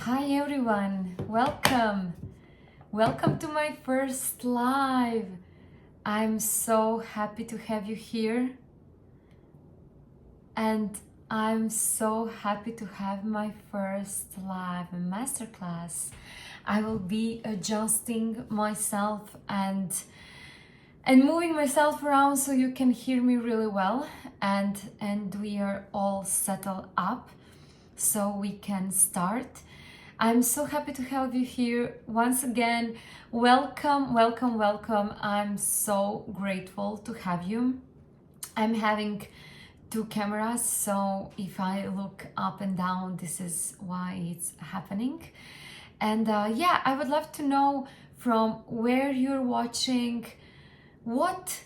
Hi everyone, welcome. Welcome to my first live. I'm so happy to have you here. And I'm so happy to have my first live masterclass. I will be adjusting myself and moving myself around so you can hear me really well, and we are all settled up so we can start. I'm so happy to have you here once again. Welcome, welcome, welcome. I'm so grateful to have you. I'm having two cameras, so if I look up and down, this is why it's happening. And yeah, I would love to know from where you're watching, what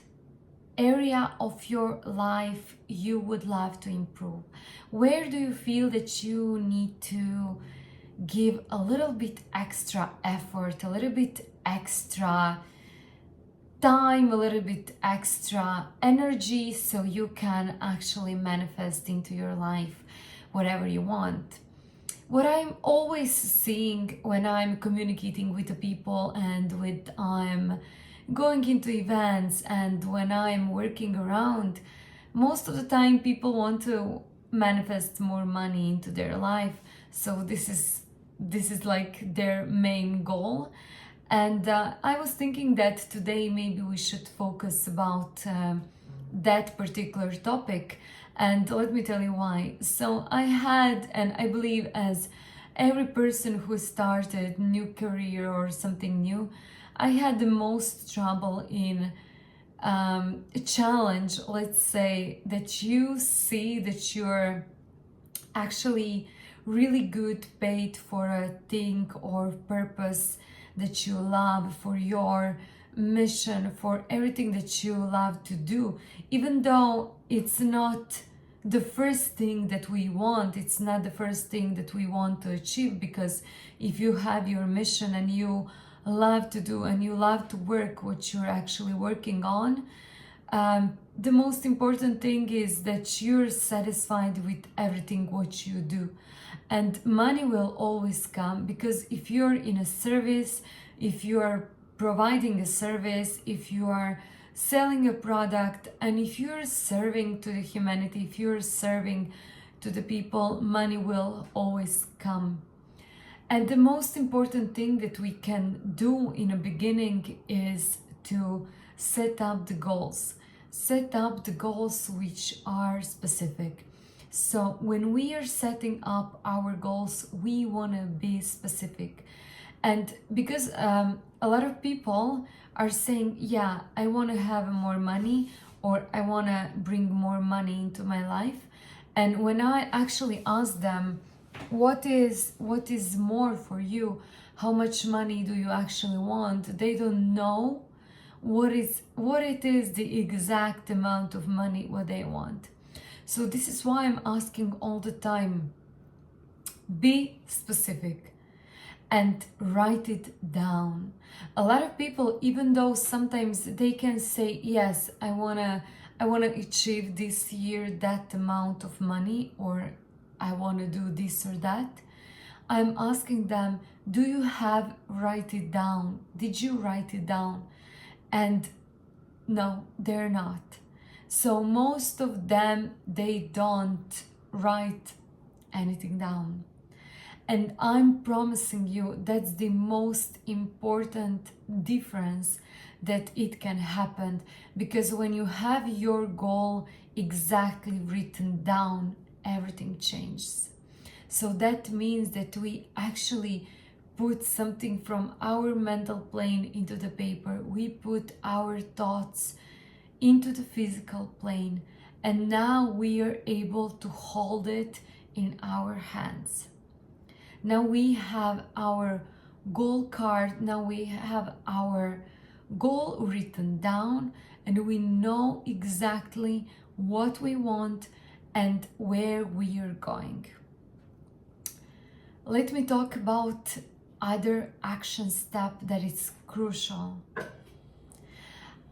area of your life you would love to improve. Where do you feel that you need to give a little bit extra effort, a little bit extra time, a little bit extra energy so you can actually manifest into your life whatever you want? What I'm always seeing when I'm communicating with the people and with I'm going into events and when I'm working around, most of the time people want to manifest more money into their life. So this is like their main goal. And I was thinking that today maybe we should focus about that particular topic. And let me tell you why. So I had, and I believe as every person who started new career or something new, I had the most trouble in a challenge, let's say, that you see that you're actually really good paid for a thing or purpose that you love, for your mission, for everything that you love to do, even though it's not the first thing that we want, it's not the first thing that we want to achieve, because if you have your mission and you love to do and you love to work what you're actually working on, the most important thing is that you're satisfied with everything what you do. And money will always come, because if you're in a service, if you are providing a service, if you are selling a product, and if you're serving to the humanity, if you're serving to the people, money will always come. And the most important thing that we can do in a beginning is to set up the goals. Set up the goals which are specific. So when we are setting up our goals, we want to be specific. And because a lot of people are saying, yeah, I want to have more money, or I want to bring more money into my life. And when I actually ask them, what is more for you? How much money do you actually want? They don't know what it is the exact amount of money what they want. So this is why I'm asking all the time, be specific and write it down. A lot of people, even though sometimes they can say, yes, I wanna achieve this year that amount of money, or I want to do this or that, I'm asking them, do you have write it down? Did you write it down? And no, they're not. So most of them, they don't write anything down. And I'm promising you that's the most important difference that it can happen, because when you have your goal exactly written down, everything changes. So that means that we actually put something from our mental plane into the paper. We put our thoughts into the physical plane, and now we are able to hold it in our hands. Now we have our goal card, now we have our goal written down, and we know exactly what we want and where we are going. Let me talk about other action step that is crucial.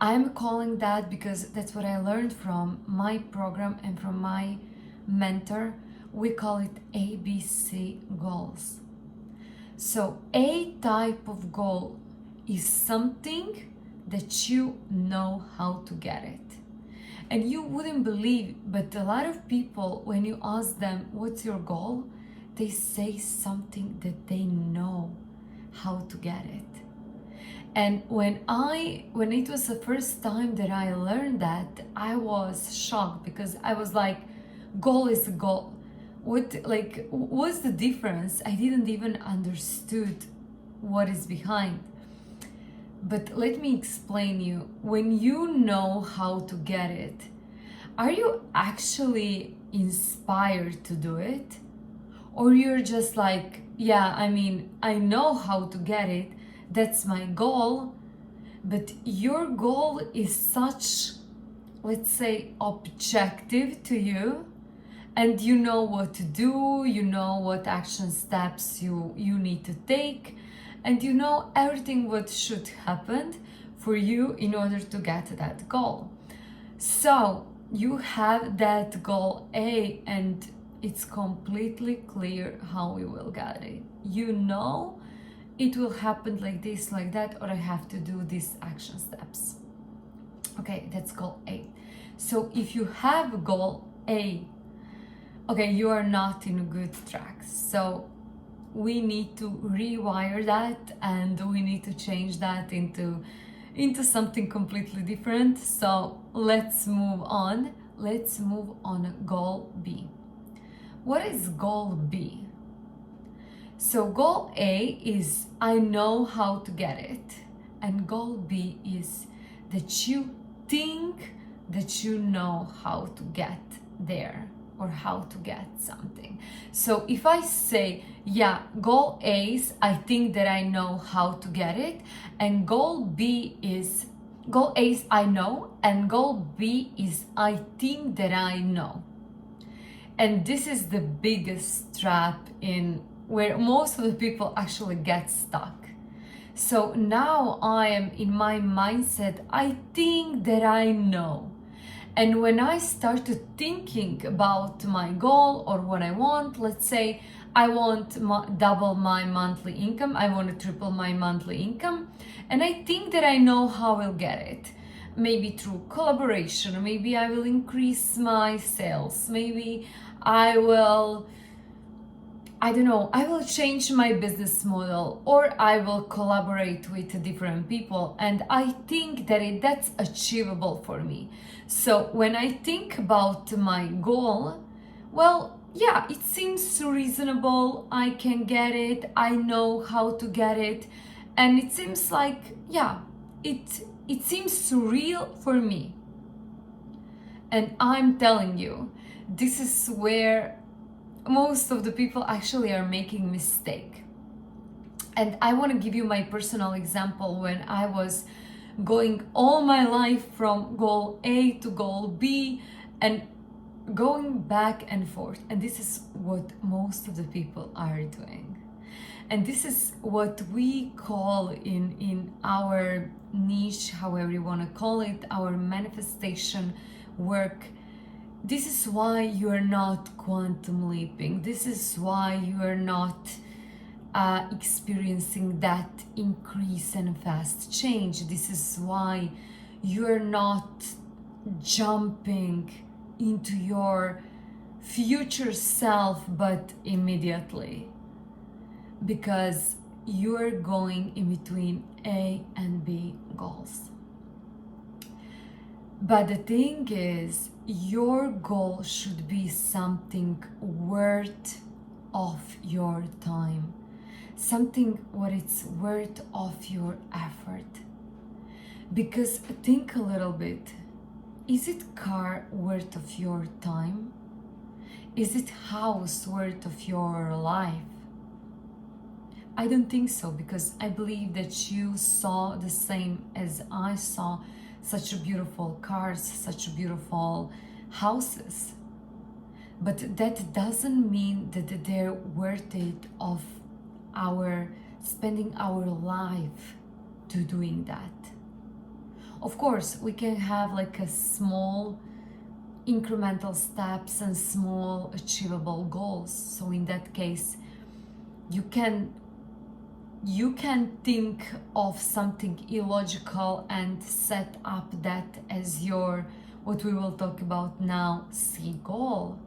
I'm calling that, because that's what I learned from my program and from my mentor. We call it ABC goals. So A type of goal is something that you know how to get it. And you wouldn't believe, but a lot of people, when you ask them, what's your goal? They say something that they know how to get it. And when it was the first time that I learned that, I was shocked, because I was like, goal is a goal. What's the difference? I didn't even understood what is behind. But let me explain you. When you know how to get it, are you actually inspired to do it? Or you're just like, yeah, I mean, I know how to get it, that's my goal, but your goal is such, let's say, objective to you, and you know what to do, you know what action steps you need to take, and you know everything what should happen for you in order to get that goal. So you have that goal A, and it's completely clear how you will get it. You know it will happen like this, like that, or I have to do these action steps. Okay, that's goal A. So if you have goal A, okay, you are not in a good track. So we need to rewire that, and we need to change that into something completely different. So let's move on. Let's move on goal B. What is goal B? So goal A is I know how to get it. And goal B is that you think that you know how to get there, or how to get something. So if I say, yeah, goal A is I think that I know how to get it, and goal B is, goal A is I know, and goal B is I think that I know. And this is the biggest trap in where most of the people actually get stuck. So now I am in my mindset, I think that I know. And when I started thinking about my goal or what I want, let's say I want double my monthly income, I want to triple my monthly income, and I think that I know how I'll get it. Maybe through collaboration, maybe I will increase my sales, maybe I will, I don't know, I will change my business model, or I will collaborate with different people, and I think that that's achievable for me. So when I think about my goal, well, yeah, it seems reasonable, I can get it, I know how to get it, and it seems like, yeah, it seems real for me. And I'm telling you, this is where most of the people actually are making mistake. And I want to give you my personal example. When I was going all my life from goal A to goal B and going back and forth, and this is what most of the people are doing, and this is what we call in our niche, however you want to call it, our manifestation work. This is why you are not quantum leaping. This is why you are not experiencing that increase and fast change. This is why you are not jumping into your future self, but immediately. Because you are going in between A and B goals. But the thing is, your goal should be something worth of your time, something what it's worth of your effort. Because think a little bit, is it car worth of your time? Is it house worth of your life? I don't think so, because I believe that you saw the same as I saw, such beautiful cars, such beautiful houses. But that doesn't mean that they're worth it of our spending our life to doing that. Of course, we can have like a small incremental steps and small achievable goals. So in that case, you can you can think of something illogical and set up that as your, what we will talk about now, C goal.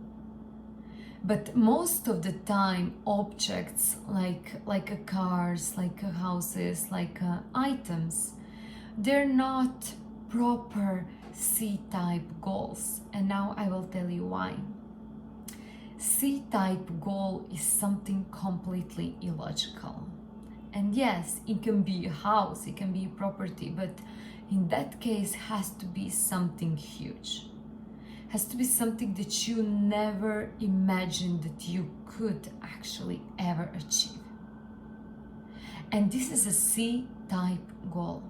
But most of the time, objects like cars, like houses, like items, they're not proper C-type goals. And now I will tell you why. C-type goal is something completely illogical. And yes, it can be a house, it can be a property, but in that case has to be something huge. Has to be something that you never imagined that you could actually ever achieve. And this is a C-type goal.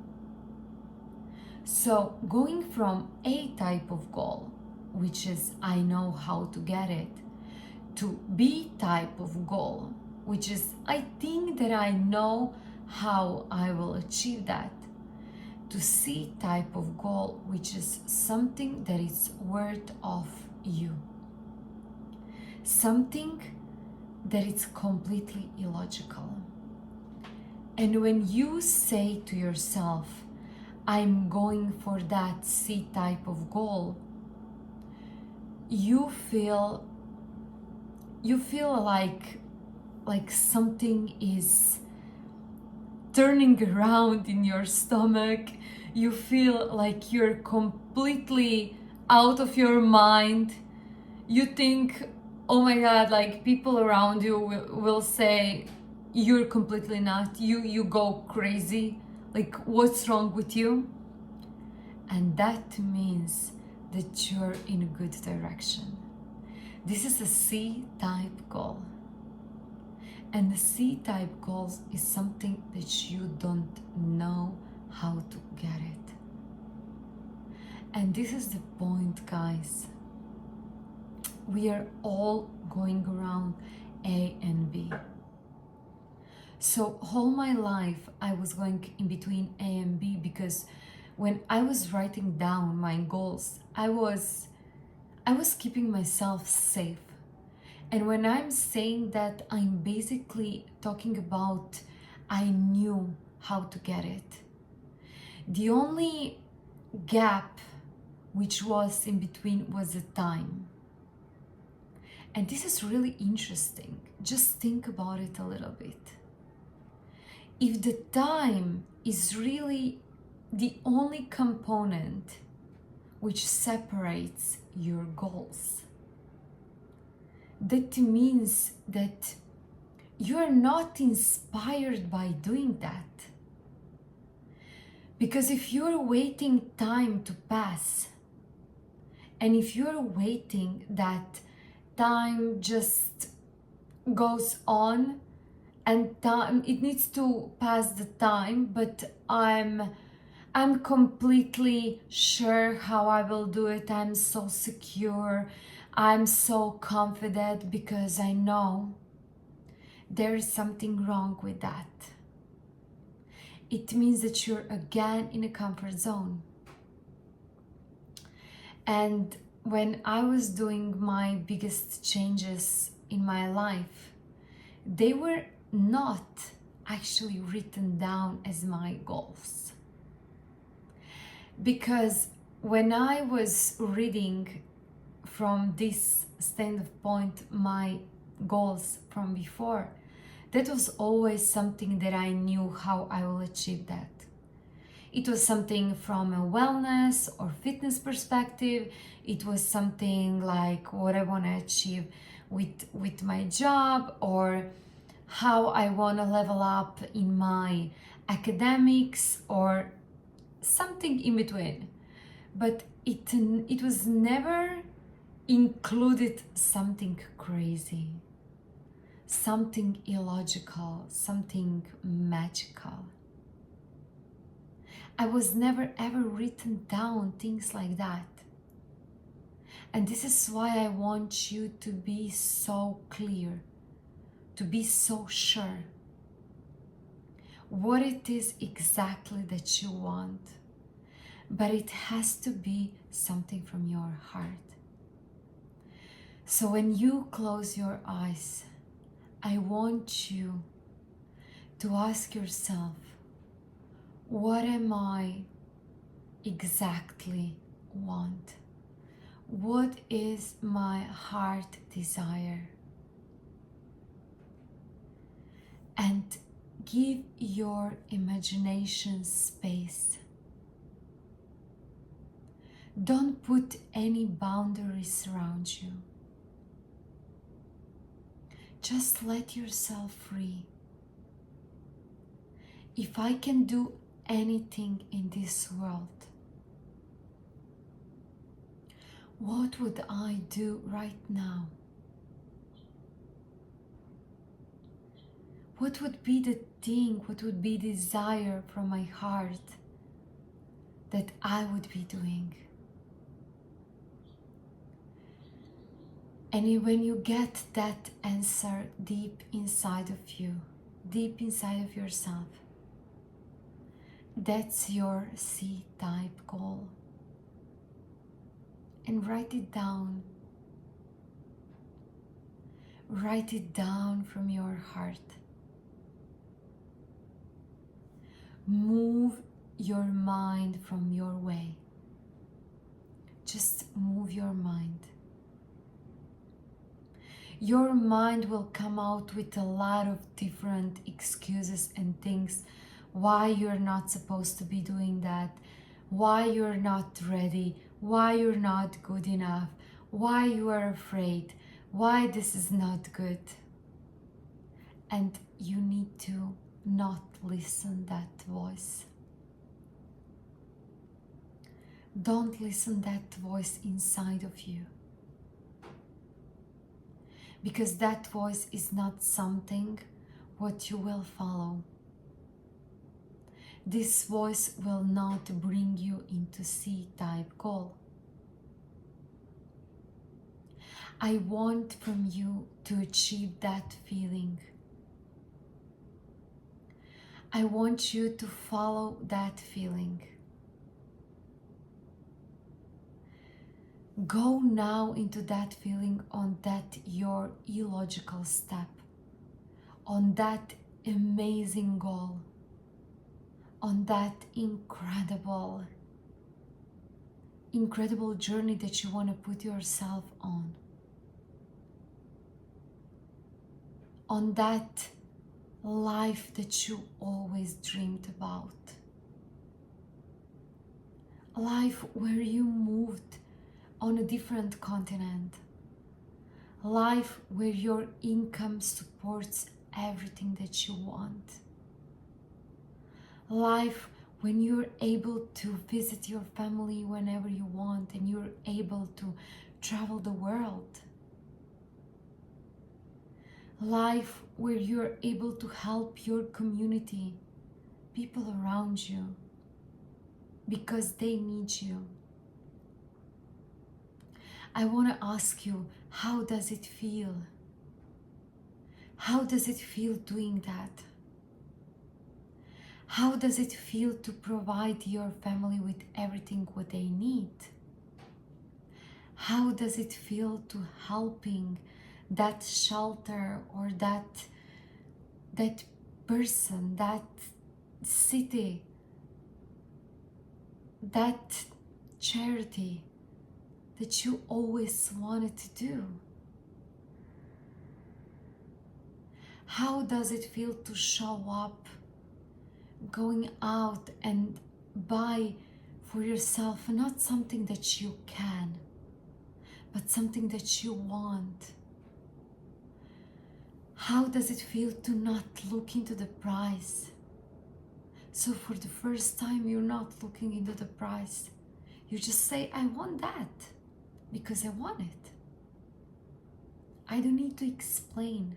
So going from A type of goal, which is I know how to get it, to B type of goal, which is I think that I know how I will achieve that, to C type of goal, which is something that is worth of you. Something that is completely illogical. And when you say to yourself, I'm going for that C type of goal, you feel like something is turning around in your stomach. You feel like you're completely out of your mind. You think, oh my God, like people around you will say you're completely not, you go crazy, like what's wrong with you? And that means that you're in a good direction. This is a C-type goal. And the C-type goals is something that you don't know how to get it. And this is the point, guys. We are all going around A and B. So all my life I was going in between A and B, because when I was writing down my goals, I was keeping myself safe. And when I'm saying that, I'm basically talking about I knew how to get it. The only gap which was in between was the time. And this is really interesting. Just think about it a little bit. If the time is really the only component which separates your goals, that means that you are not inspired by doing that. Because if you're waiting time to pass, and if you're waiting that time just goes on, and time, it needs to pass the time, but I'm completely sure how I will do it. I'm so secure. I'm so confident, because I know there is something wrong with that. It means that you're again in a comfort zone. And when I was doing my biggest changes in my life, they were not actually written down as my goals. Because when I was reading from this standpoint my goals from before, that was always something that I knew how I will achieve that. It was something from a wellness or fitness perspective. It was something like what I want to achieve with my job, or how I want to level up in my academics, or something in between. But it was never included something crazy, something illogical, something magical. I was never ever written down things like that. And this is why I want you to be so clear, to be so sure what it is exactly that you want. But it has to be something from your heart. So when you close your eyes, I want you to ask yourself, what am I exactly want? What is my heart desire? And give your imagination space. Don't put any boundaries around you. Just let yourself free. If I can do anything in this world, what would I do right now? What would be the thing, what would be desire from my heart that I would be doing? And when you get that answer deep inside of you, deep inside of yourself, that's your C-type goal. And write it down. Write it down from your heart. Move your mind from your way. Just move your mind. Your mind will come out with a lot of different excuses and things why you're not supposed to be doing that, why you're not ready, why you're not good enough, why you are afraid, why this is not good. And you need to not listen that voice. Don't listen that voice inside of you. Because that voice is not something what you will follow. This voice will not bring you into C-type goal. I want from you to achieve that feeling. I want you to follow that feeling. Go now into that feeling on that your illogical step, on that amazing goal, on that incredible journey that you want to put yourself on that life that you always dreamed about, a life where you moved on a different continent, a life where your income supports everything that you want, a life when you're able to visit your family whenever you want and you're able to travel the world, a life where you're able to help your community, people around you, because they need you. I want to ask you, how does it feel? How does it feel doing that? How does it feel to provide your family with everything what they need? How does it feel to helping that shelter or that person, that city, that charity that you always wanted to do? How does it feel to show up, going out and buy for yourself not something that you can, but something that you want? How does it feel to not look into the price? So for the first time, you're not looking into the price. You just say, I want that because I want it. I don't need to explain.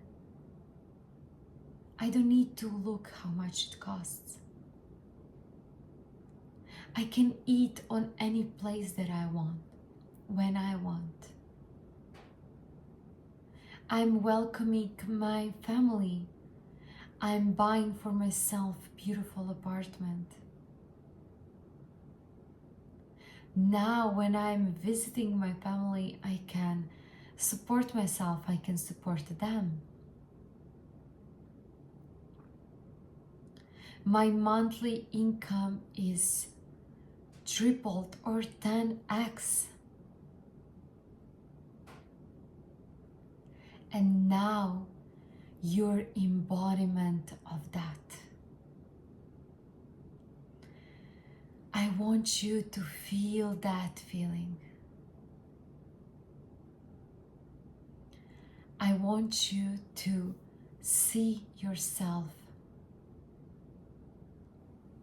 I don't need to look how much it costs. I can eat on any place that I want, when I want. I'm welcoming my family. I'm buying for myself a beautiful apartment. Now when I'm visiting my family, I can support myself, I can support them. My monthly income is tripled or 10x. And now you're embodiment of that. I want you to feel that feeling. I want you to see yourself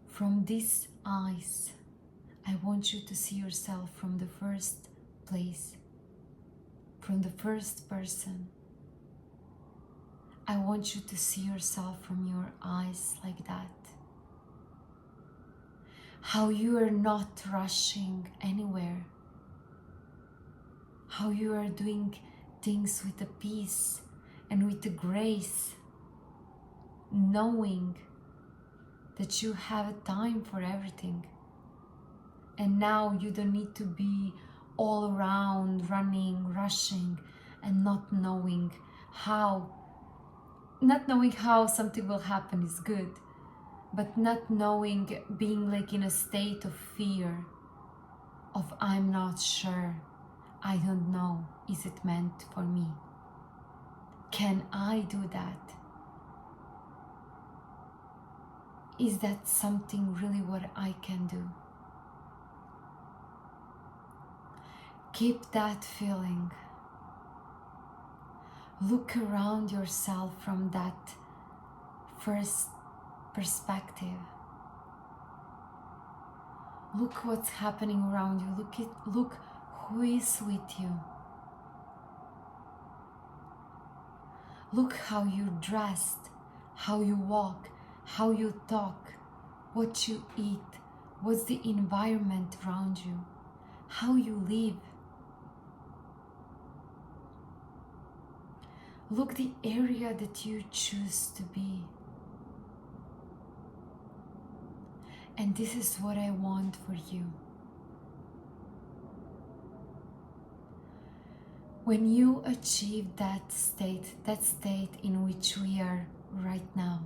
from these eyes. I want you to see yourself from the first place, from the first person. I want you to see yourself from your eyes like that. How you are not rushing anywhere. How you are doing things with a peace and with a grace, knowing that you have a time for everything. And now you don't need to be all around, running, rushing, and not knowing how something will happen is good, but not knowing, being like in a state of fear, of I'm not sure, I don't know, is it meant for me? Can I do that? Is that something really what I can do? Keep that feeling. Look around yourself from that first perspective. Look what's happening around you. Look who is with you. Look how you're dressed, how you walk, how you talk, what you eat, what's the environment around you, how you live. Look the area that you choose to be. And this is what I want for you. When you achieve that state in which we are right now,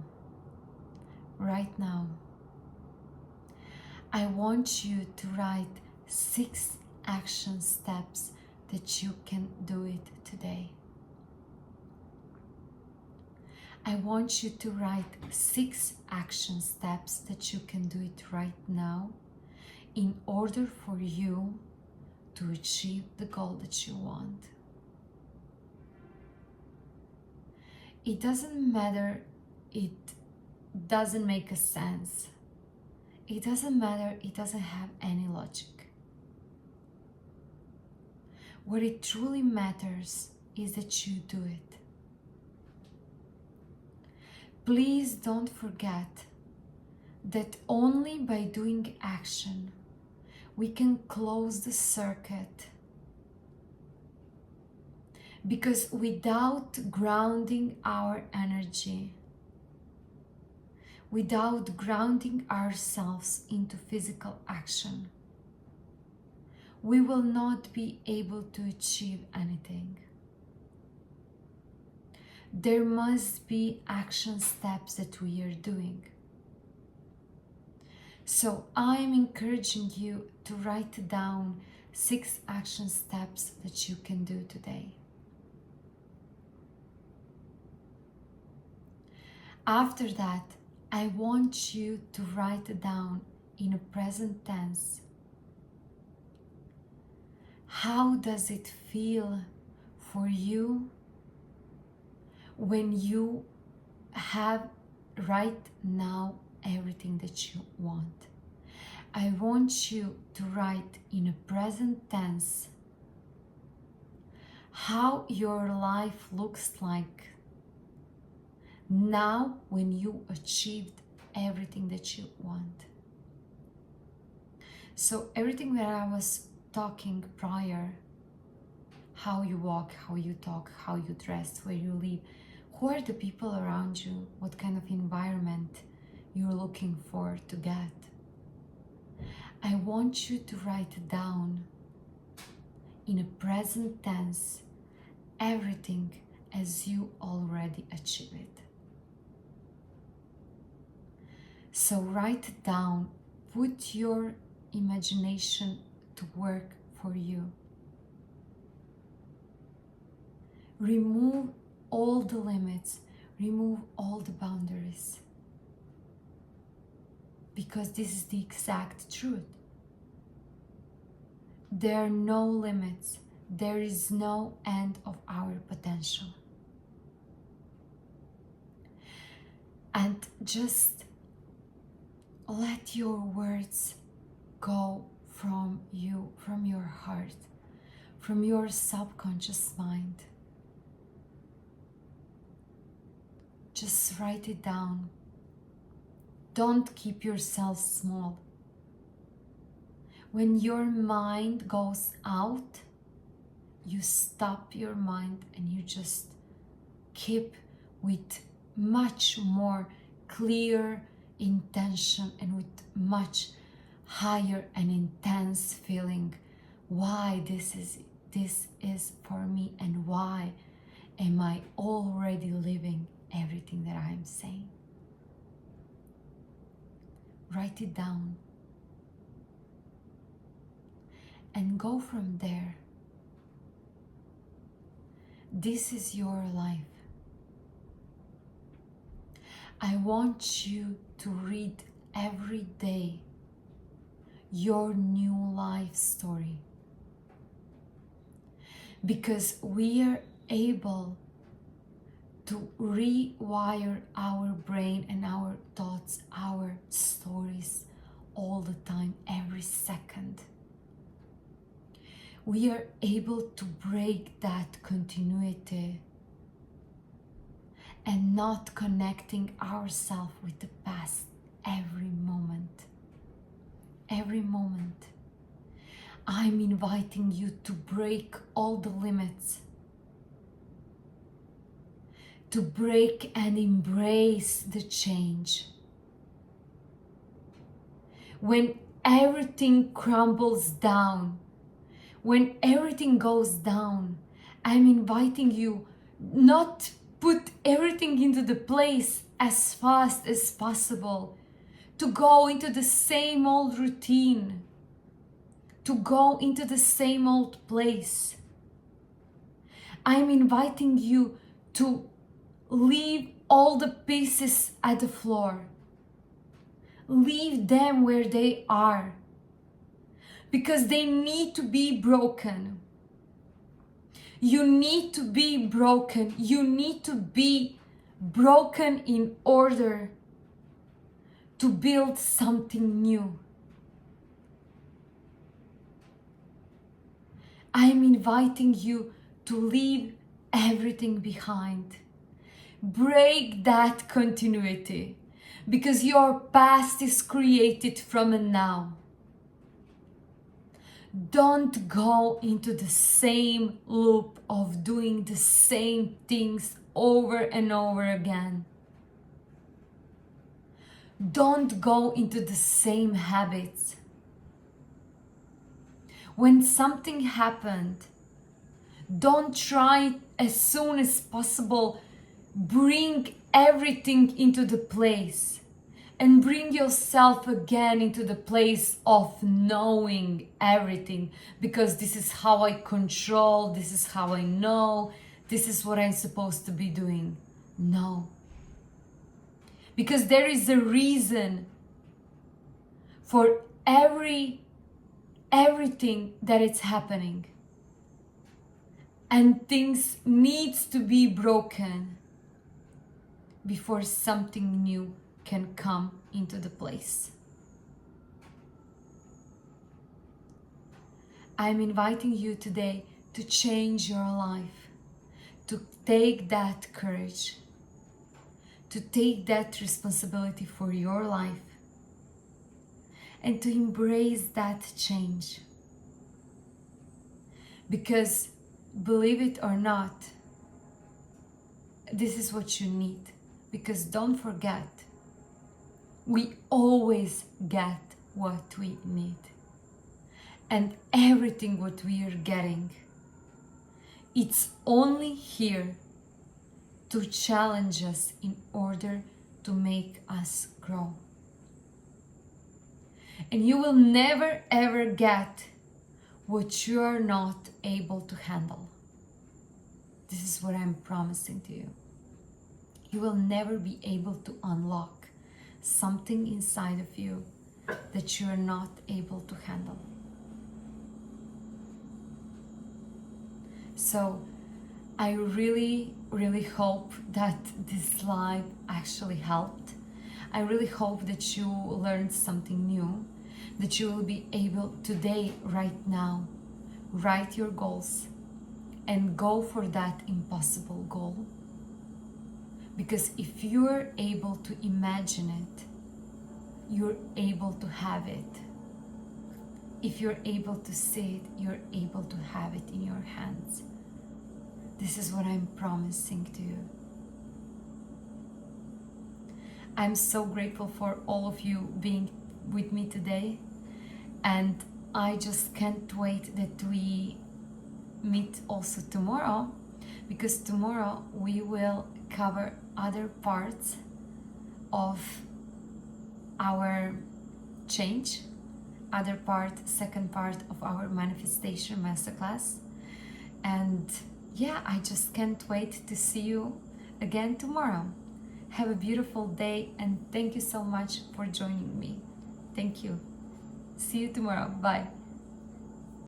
I want you to write 6 action steps that you can do it today. I want you to write 6 action steps that you can do it right now in order for you to achieve the goal that you want. It doesn't matter, it doesn't make a sense. It doesn't matter, it doesn't have any logic. What it truly matters is that you do it. Please don't forget that only by doing action we can close the circuit. Because without grounding our energy, without grounding ourselves into physical action, we will not be able to achieve anything. There must be action steps that we are doing. So I'm encouraging you to write down 6 action steps that you can do today. After that, I want you to write down in a present tense. How does it feel for you when you have right now everything that you want? I want you to write in a present tense how your life looks like now when you achieved everything that you want. So everything that I was talking prior, how you walk, how you talk, how you dress, where you live, who are the people around you, what kind of environment you're looking for to get. I want you to write down in a present tense everything as you already achieve it. So write it down. Put your imagination to work for you. Remove all the limits. Remove all the boundaries. Because this is the exact truth. There are no limits. There is no end of our potential. And just let your words go from you, from your heart, from your subconscious mind. Just write it down. Don't keep yourself small. When your mind goes out, you stop your mind and you just keep with much more clear intention and with much higher and intense feeling why this is for me and why am I already living everything that I'm saying. Write it down and go from there. This is your life. I want you to read every day your new life story, because we are able to rewire our brain and our thoughts, our stories all the time, every second. We are able to break that continuity and not connecting ourselves with the past every moment. Every moment. I'm inviting you to break all the limits, to break and embrace the change. When everything crumbles down, when everything goes down, I'm inviting you not put everything into the place as fast as possible, to go into the same old routine, to go into the same old place. I'm inviting you to leave all the pieces at the floor. Leave them where they are, because they need to be broken. You need to be broken. You need to be broken in order to build something new. I'm inviting you to leave everything behind. Break that continuity, because your past is created from a now. Don't go into the same loop of doing the same things over and over again. Don't go into the same habits. When something happened, don't try as soon as possible bring everything into the place and bring yourself again into the place of knowing everything, because this is how I control, this is how I know, this is what I'm supposed to be doing. No. Because there is a reason for everything that is happening. And things needs to be broken before something new can come into the place. I'm inviting you today to change your life, to take that courage, to take that responsibility for your life, and to embrace that change. Because, believe it or not, this is what you need. Because don't forget, we always get what we need. And everything what we are getting, it's only here to challenge us in order to make us grow. And you will never ever get what you are not able to handle. This is what I'm promising to you. You will never be able to unlock something inside of you that you are not able to handle. So I really, really hope that this live actually helped. I really hope that you learned something new, that you will be able today, right now, write your goals and go for that impossible goal. Because if you're able to imagine it, you're able to have it. If you're able to see it, you're able to have it in your hands. This is what I'm promising to you. I'm so grateful for all of you being with me today, and I just can't wait that we meet also tomorrow, because tomorrow we will cover other parts of our change, second part of our Manifestation Masterclass. And yeah, I just can't wait to see you again tomorrow. Have a beautiful day, and thank you so much for joining me. Thank you. See you tomorrow. Bye.